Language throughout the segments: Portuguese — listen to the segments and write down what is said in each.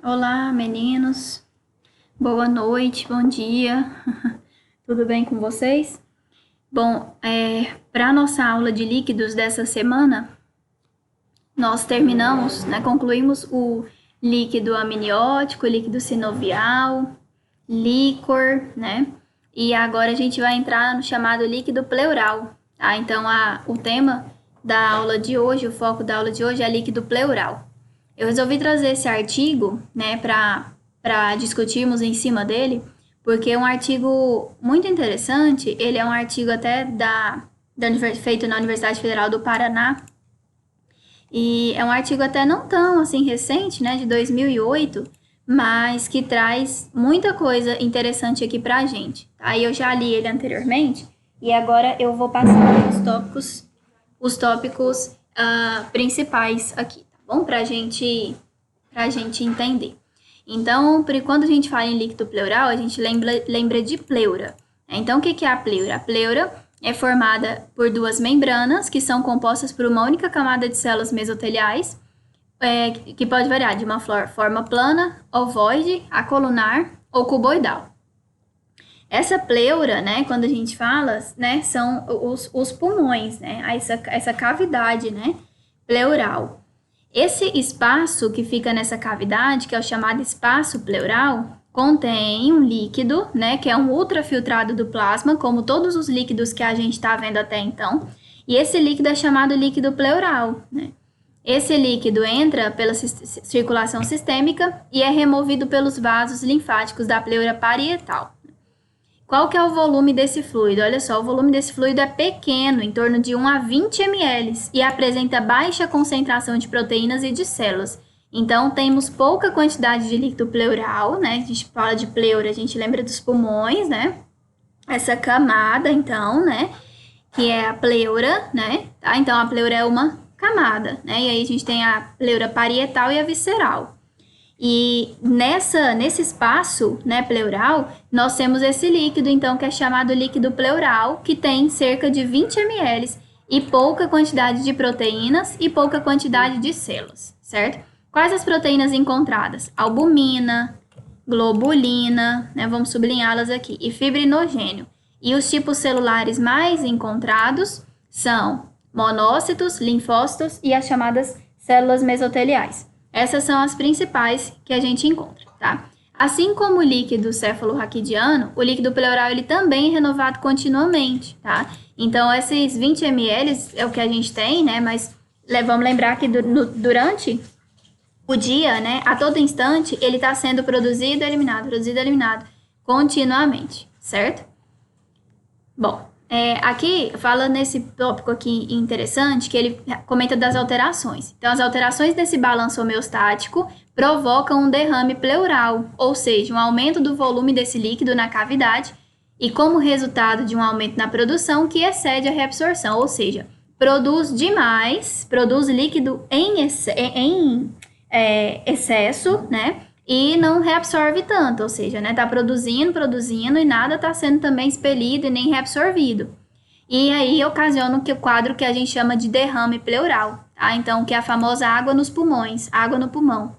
Olá, meninos. Boa noite, bom dia. Tudo bem com vocês? Bom, para a nossa aula de líquidos dessa semana, nós terminamos, concluímos o líquido amniótico, líquido sinovial, líquor, né? E agora a gente vai entrar no chamado líquido pleural, tá? Então, o tema da aula de hoje, o foco da aula de hoje é líquido pleural. Eu resolvi trazer esse artigo, né, para discutirmos em cima dele, porque é um artigo muito interessante. Ele é um artigo até feito na Universidade Federal do Paraná, e é um artigo até não tão assim recente, né, de 2008, mas que traz muita coisa interessante aqui pra gente. Tá? Eu já li ele anteriormente e agora eu vou passar os tópicos principais aqui, tá bom? Pra gente entender. Então, quando a gente fala em líquido pleural, a gente lembra de pleura. Então, o que é a pleura? A pleura é formada por duas membranas que são compostas por uma única camada de células mesoteliais, que pode variar de uma forma plana, ovoide, acolunar ou cuboidal. Essa pleura, né, quando a gente fala, né, são os pulmões, né, essa cavidade, né, pleural. Esse espaço que fica nessa cavidade, que é o chamado espaço pleural, contém um líquido, né, que é um ultrafiltrado do plasma, como todos os líquidos que a gente está vendo até então, e esse líquido é chamado líquido pleural, né? Esse líquido entra pela circulação sistêmica e é removido pelos vasos linfáticos da pleura parietal. Qual que é o volume desse fluido? Olha só, o volume desse fluido é pequeno, em torno de 1 a 20 ml, e apresenta baixa concentração de proteínas e de células. Então, temos pouca quantidade de líquido pleural, né? A gente fala de pleura, a gente lembra dos pulmões, né? Essa camada, então, né? Que é a pleura, né? Tá? Então, a pleura é uma camada, né? E aí a gente tem a pleura parietal e a visceral. E nesse espaço, né, pleural, nós temos esse líquido, então, que é chamado líquido pleural, que tem cerca de 20 ml e pouca quantidade de proteínas e pouca quantidade de células, certo? Quais as proteínas encontradas? Albumina, globulina, né, vamos sublinhá-las aqui, e fibrinogênio. E os tipos celulares mais encontrados são monócitos, linfócitos e as chamadas células mesoteliais. Essas são as principais que a gente encontra, tá? Assim como o líquido cefalorraquidiano, o líquido pleural ele também é renovado continuamente, tá? Então, esses 20 ml é o que a gente tem, né? Mas vamos lembrar que durante o dia, né, a todo instante, ele está sendo produzido e eliminado continuamente, certo? Bom, aqui fala nesse tópico aqui interessante que ele comenta das alterações. Então, as alterações desse balanço homeostático provocam um derrame pleural, ou seja, um aumento do volume desse líquido na cavidade e como resultado de um aumento na produção que excede a reabsorção, ou seja, produz demais, produz líquido em excesso, né? E não reabsorve tanto, ou seja, né, tá produzindo e nada tá sendo também expelido e nem reabsorvido. E aí ocasiona o quadro que a gente chama de derrame pleural, tá? Então, que é a famosa água nos pulmões, água no pulmão.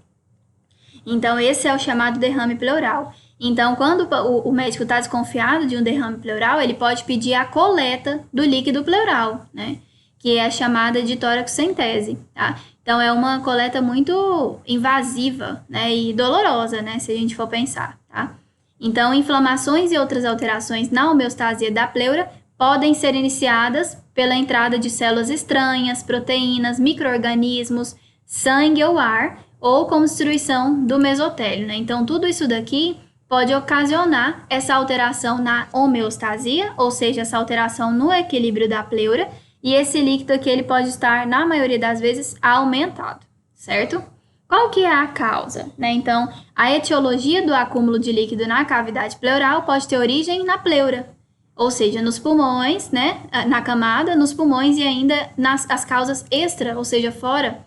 Então, esse é o chamado derrame pleural. Então, quando o médico está desconfiado de um derrame pleural, ele pode pedir a coleta do líquido pleural, né? Que é a chamada de toraxentese, tá? Então, é uma coleta muito invasiva, né, e dolorosa, né, se a gente for pensar, tá? Então, inflamações e outras alterações na homeostasia da pleura podem ser iniciadas pela entrada de células estranhas, proteínas, micro-organismos, sangue ou ar, ou com destruição do mesotélio, né? Então, tudo isso daqui pode ocasionar essa alteração na homeostasia, ou seja, essa alteração no equilíbrio da pleura, e esse líquido aqui, ele pode estar, na maioria das vezes, aumentado, certo? Qual que é a causa, né? Então, a etiologia do acúmulo de líquido na cavidade pleural pode ter origem na pleura, ou seja, nos pulmões, né? Na camada, nos pulmões e ainda as causas extra, ou seja, fora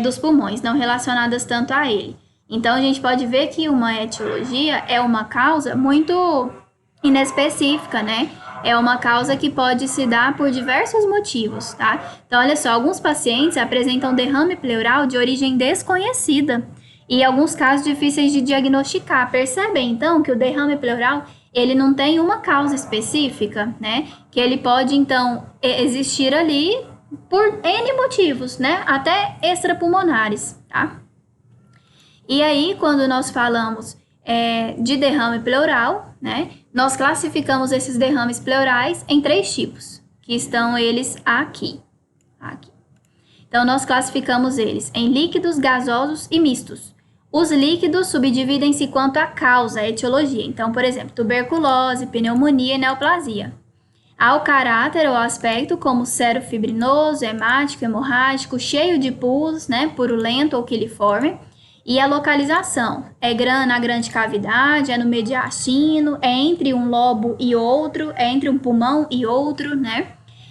dos pulmões, não relacionadas tanto a ele. Então, a gente pode ver que uma etiologia é uma causa muito inespecífica, né? É uma causa que pode se dar por diversos motivos, tá? Então, olha só, alguns pacientes apresentam derrame pleural de origem desconhecida e alguns casos difíceis de diagnosticar. Percebem, então, que o derrame pleural, ele não tem uma causa específica, né? Que ele pode, então, existir ali por N motivos, né? Até extrapulmonares, tá? E aí, quando nós falamos de derrame pleural, né? Nós classificamos esses derrames pleurais em 3 tipos, que estão eles aqui. Então, nós classificamos eles em líquidos, gasosos e mistos. Os líquidos subdividem-se quanto à causa, a etiologia. Então, por exemplo, tuberculose, pneumonia e neoplasia. Há o caráter ou aspecto como serofibrinoso, hemático, hemorrágico, cheio de pus, né, purulento ou quiliforme. E a localização é na grande cavidade, é no mediastino, é entre um lobo e outro, é entre um pulmão e outro, né?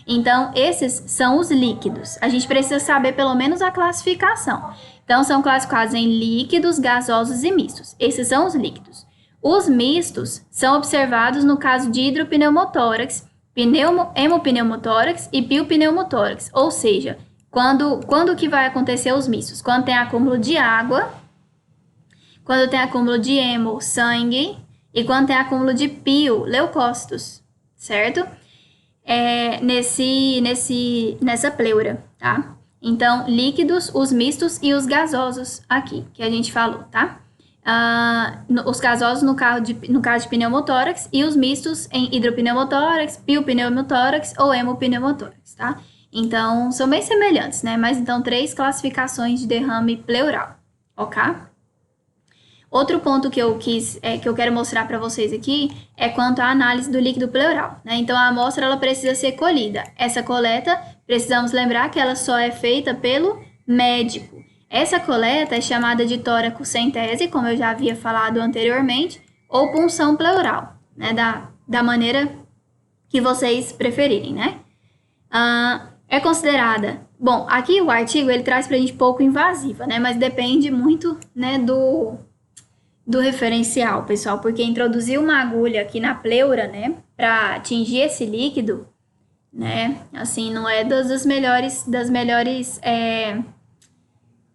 Então, esses são os líquidos. A gente precisa saber pelo menos a classificação. Então, são classificados em líquidos, gasosos e mistos. Esses são os líquidos. Os mistos são observados no caso de hidropneumotórax, hemopneumotórax e piopneumotórax. Ou seja, quando que vai acontecer os mistos? Quando tem acúmulo de água, quando tem acúmulo de hemo, sangue, e quando tem acúmulo de pio, leucócitos, certo? Nessa pleura, tá? Então, líquidos, os mistos e os gasosos aqui, que a gente falou, tá? Os gasosos no caso de pneumotórax e os mistos em hidropneumotórax, piopneumotórax ou hemopneumotórax, tá? Então, são bem semelhantes, né? Mas, então, 3 classificações de derrame pleural, ok? Outro ponto que eu quero mostrar para vocês aqui é quanto à análise do líquido pleural, né? Então, a amostra ela precisa ser colhida. Essa coleta, precisamos lembrar que ela só é feita pelo médico. Essa coleta é chamada de toracocentese, como eu já havia falado anteriormente, ou punção pleural, né? Da maneira que vocês preferirem, né? É considerada... Bom, aqui o artigo ele traz para a gente pouco invasiva, né? Mas depende muito, né, do referencial, pessoal, porque introduzir uma agulha aqui na pleura, né, para atingir esse líquido, né, assim, não é das melhores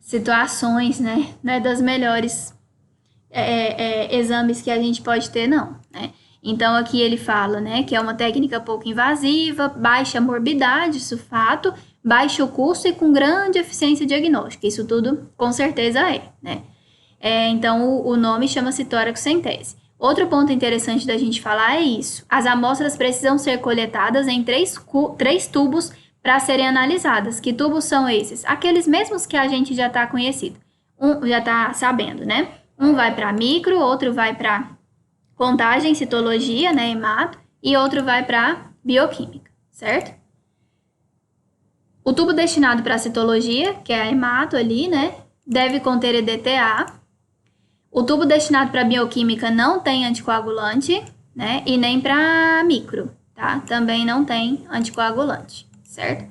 situações, né, não é das melhores exames que a gente pode ter, não, né. Então, aqui ele fala, né, que é uma técnica pouco invasiva, baixa morbidade, isso fato, baixo custo e com grande eficiência diagnóstica, isso tudo com certeza né. Então, o nome chama-se toracocentese. Outro ponto interessante da gente falar é isso. As amostras precisam ser coletadas em 3 tubos para serem analisadas. Que tubos são esses? Aqueles mesmos que a gente já está conhecido. Já está sabendo, né? Um vai para micro, outro vai para contagem, citologia, né, hemato, e outro vai para bioquímica, certo? O tubo destinado para citologia, que é a hemato ali, né, deve conter EDTA. O tubo destinado para bioquímica não tem anticoagulante, né? E nem para micro, tá? Também não tem anticoagulante, certo?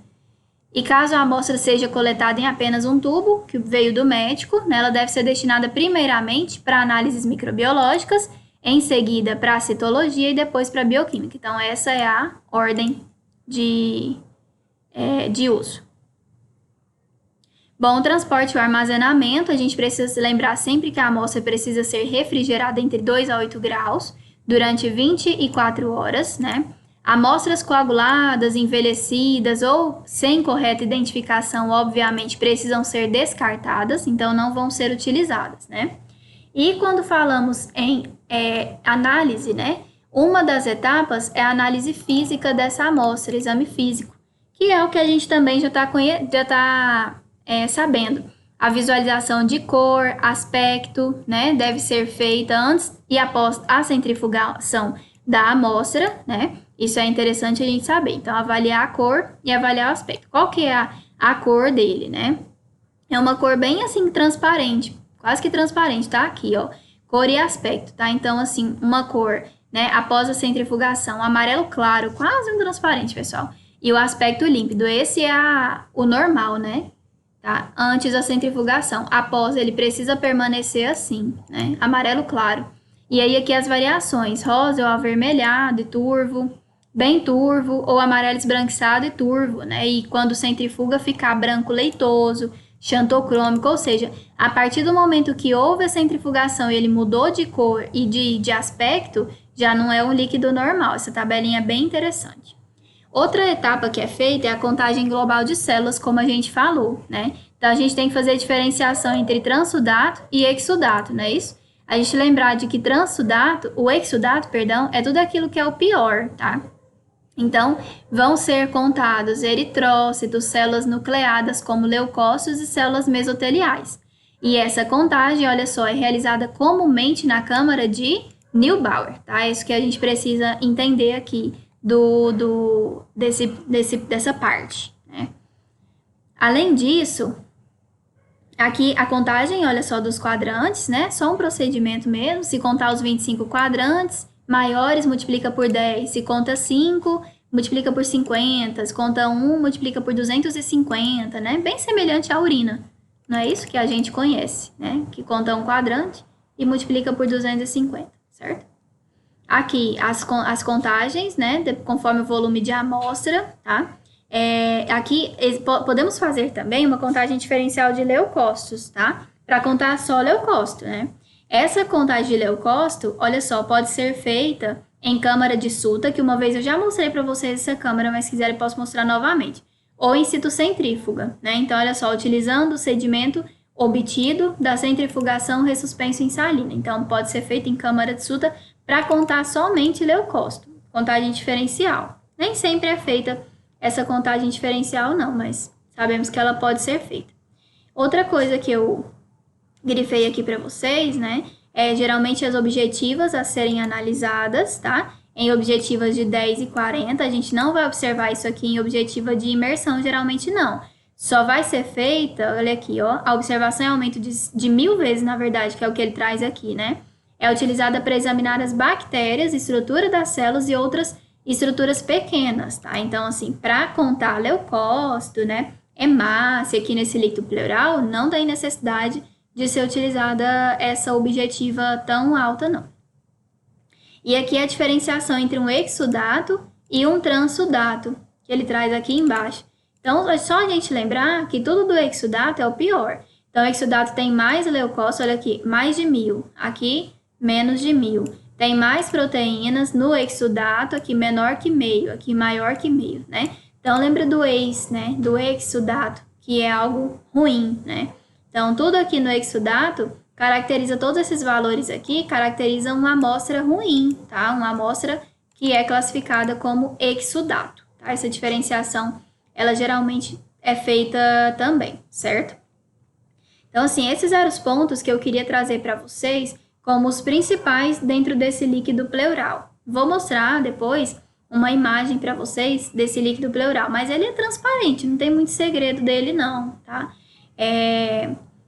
E caso a amostra seja coletada em apenas um tubo, que veio do médico, né? Ela deve ser destinada primeiramente para análises microbiológicas, em seguida para citologia e depois para bioquímica. Então, essa é a ordem de uso. Bom, o transporte e o armazenamento, a gente precisa se lembrar sempre que a amostra precisa ser refrigerada entre 2 a 8 graus durante 24 horas, né? Amostras coaguladas, envelhecidas ou sem correta identificação, obviamente, precisam ser descartadas, então não vão ser utilizadas, né? E quando falamos em análise, né? Uma das etapas é a análise física dessa amostra, exame físico, que é o que a gente também já está sabendo. A visualização de cor, aspecto, né, deve ser feita antes e após a centrifugação da amostra, né? Isso é interessante a gente saber. Então, avaliar a cor e avaliar o aspecto. Qual que é a cor dele, né? É uma cor bem assim transparente, quase que transparente, tá? Aqui, ó, cor e aspecto, tá? Então, assim, uma cor, né, após a centrifugação, amarelo claro, quase um transparente, pessoal. E o aspecto límpido, esse é o normal, né? Tá? Antes da centrifugação, após ele precisa permanecer assim, né? Amarelo claro. E aí aqui as variações, rosa ou avermelhado e turvo, bem turvo, ou amarelo esbranquiçado e turvo, né? E quando centrifuga ficar branco leitoso, xantocrômico, ou seja, a partir do momento que houve a centrifugação e ele mudou de cor e de aspecto, já não é um líquido normal. Essa tabelinha é bem interessante. Outra etapa que é feita é a contagem global de células, como a gente falou, né? Então, a gente tem que fazer a diferenciação entre transsudato e exsudato, não é isso? A gente lembrar de que o exsudato, perdão, é tudo aquilo que é o pior, tá? Então, vão ser contados eritrócitos, células nucleadas como leucócitos e células mesoteliais. E essa contagem, olha só, é realizada comumente na câmara de Neubauer, tá? É isso que a gente precisa entender aqui dessa parte, né? Além disso, aqui a contagem, olha só, dos quadrantes, né? Só um procedimento mesmo. Se contar os 25 quadrantes maiores, multiplica por 10. Se conta 5, multiplica por 50. Se conta 1, multiplica por 250, né? Bem semelhante à urina. Não é isso que a gente conhece, né? Que conta um quadrante e multiplica por 250, certo? Aqui, as contagens, né? Conforme o volume de amostra, tá? Aqui, podemos fazer também uma contagem diferencial de leucócitos, tá? Para contar só leucócito, né? Essa contagem de leucócito, olha só, pode ser feita em câmara de Suta, que uma vez eu já mostrei para vocês essa câmara, mas se quiserem posso mostrar novamente. Ou em citocentrífuga, né? Então, olha só, utilizando o sedimento obtido da centrifugação ressuspenso em salina. Então, pode ser feita em câmara de Suta para contar somente leucócito, contagem diferencial. Nem sempre é feita essa contagem diferencial, não, mas sabemos que ela pode ser feita. Outra coisa que eu grifei aqui para vocês, né, é geralmente as objetivas a serem analisadas, tá? Em objetivas de 10 e 40, a gente não vai observar isso aqui em objetiva de imersão, geralmente não. Só vai ser feita, olha aqui, ó, a observação em aumento de 1000 vezes, na verdade, que é o que ele traz aqui, né? É utilizada para examinar as bactérias, estrutura das células e outras estruturas pequenas, tá? Então, assim, para contar leucócito, né, hemácia aqui nesse líquido pleural, não tem necessidade de ser utilizada essa objetiva tão alta, não. E aqui a diferenciação entre um exsudato e um transsudato, que ele traz aqui embaixo. Então, é só a gente lembrar que tudo do exsudato é o pior. Então, o exsudato tem mais leucócito, olha aqui, mais de 1000. Aqui, menos de 1000. Tem mais proteínas no exsudato, aqui menor que meio, aqui maior que meio, né? Então, lembra do né? Do exsudato, que é algo ruim, né? Então, tudo aqui no exsudato caracteriza todos esses valores aqui, caracteriza uma amostra ruim, tá? Uma amostra que é classificada como exsudato, tá? Essa diferenciação, ela geralmente é feita também, certo? Então, assim, esses eram os pontos que eu queria trazer para vocês como os principais dentro desse líquido pleural. Vou mostrar depois uma imagem para vocês desse líquido pleural, mas ele é transparente, não tem muito segredo dele não, tá?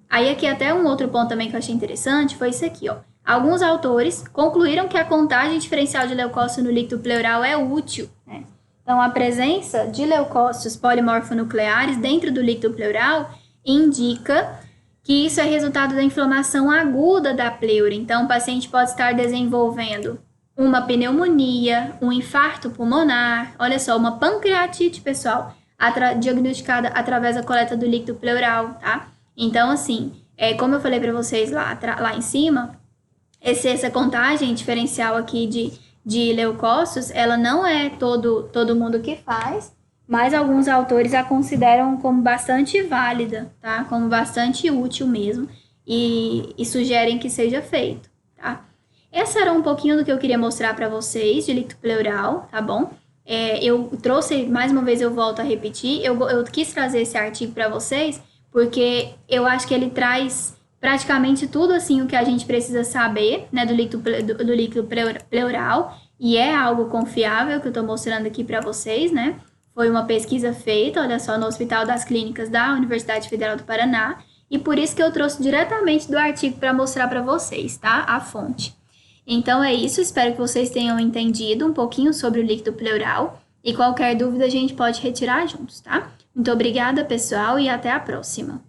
Aí aqui até um outro ponto também que eu achei interessante foi isso aqui, ó. Alguns autores concluíram que a contagem diferencial de leucócitos no líquido pleural é útil, né? Então, a presença de leucócitos polimorfonucleares dentro do líquido pleural indica que isso é resultado da inflamação aguda da pleura. Então, o paciente pode estar desenvolvendo uma pneumonia, um infarto pulmonar, olha só, uma pancreatite, pessoal, diagnosticada através da coleta do líquido pleural, tá? Então, assim, como eu falei para vocês lá em cima, essa contagem diferencial aqui de leucócitos, ela não é todo mundo que faz, mas alguns autores a consideram como bastante válida, tá? Como bastante útil mesmo, e sugerem que seja feito, tá? Essa era um pouquinho do que eu queria mostrar para vocês de líquido pleural, tá bom? Eu trouxe, mais uma vez eu volto a repetir, eu quis trazer esse artigo para vocês, porque eu acho que ele traz praticamente tudo assim o que a gente precisa saber, né, do líquido pleural, e é algo confiável que eu estou mostrando aqui para vocês, né? Foi uma pesquisa feita, olha só, no Hospital das Clínicas da Universidade Federal do Paraná, e por isso que eu trouxe diretamente do artigo para mostrar para vocês, tá? A fonte. Então é isso, espero que vocês tenham entendido um pouquinho sobre o líquido pleural, e qualquer dúvida a gente pode retirar juntos, tá? Muito obrigada, pessoal, e até a próxima.